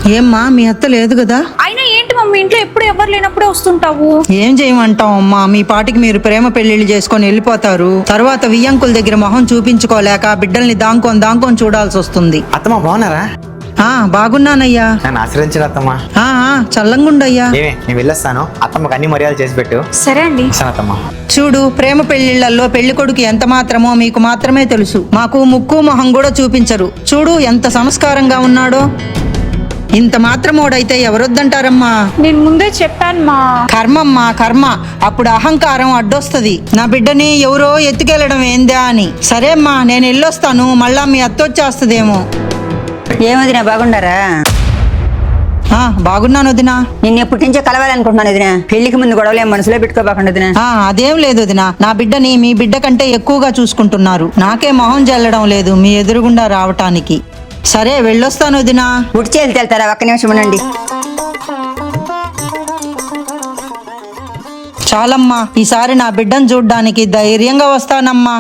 ఏమ్మా మీ అత్త లేదు కదా? అయినా ఏంటి మమ్మీ, ఇంట్లో ఎప్పుడు ఎవరు లేనప్పుడే వస్తుంటావు? ఏం చేయమంటాం అమ్మా, మీ పాటికి మీరు ప్రేమ పెళ్లిళ్ళు చేసుకొని వెళ్ళిపోతారు. తర్వాత వియ్యంకుల దగ్గర మొహం చూపించుకోలేక బిడ్డల్ని దాంకొని చూడాల్సి వస్తుంది. అత్తమ్మ బాగున్నారా? బాగున్నానయ్యా. నన్ను ఆశ్రయించిన అత్తమ్మ. చల్లంగుండయ్యా. నేను వెళ్ళొస్తాను. అత్తమ్మకి అన్ని మర్యాదలు చేసి పెట్టు. సరే అండి. అత్తమ్మ చూడు, ప్రేమ పెళ్లిళ్లలో పెళ్లి కొడుకు ఎంత మాత్రమో మీకు మాత్రమే తెలుసు. మాకు ముక్కు మొహం కూడా చూపించరు. చూడు ఎంత సంస్కారంగా ఉన్నాడో. ఇంత మాత్రమోడైతే ఎవరొద్దంటారమ్మా? నేను ముందే చెప్పాను మా. కర్మమ్మా కర్మ. అప్పుడు అహంకారం అడ్డొస్తది. నా బిడ్డని ఎవరో ఎత్తుకెళ్లడం ఏందా అని. సరే అమ్మా, నేను వెళ్ళొస్తాను. మళ్ళా మీ అత్తొచ్చేస్తదేమో. ఏమొదినా, బాగుండారా? బాగున్నాను వదినా. నిన్ను ఎప్పటి నుంచో కలవాలనుకుంటున్నాను వదినా. పెళ్లికి ముందు గొడవలు ఏం మనసులో పెట్టుకోబాకండి వదినా. అదేం లేదు వదినా. నా బిడ్డని మీ బిడ్డ కంటే ఎక్కువగా చూసుకుంటున్నారు. నాకే మొహం జల్లడం లేదు మీ ఎదురుగుండా రావటానికి. సరే వెళ్ళొస్తాను వదినా. ఉడిచి వెళ్తారా? ఒక్క నిమిషం ఉండండి. చాలమ్మా, ఈసారి నా బిడ్డను చూడ్డానికి ధైర్యంగా వస్తానమ్మా.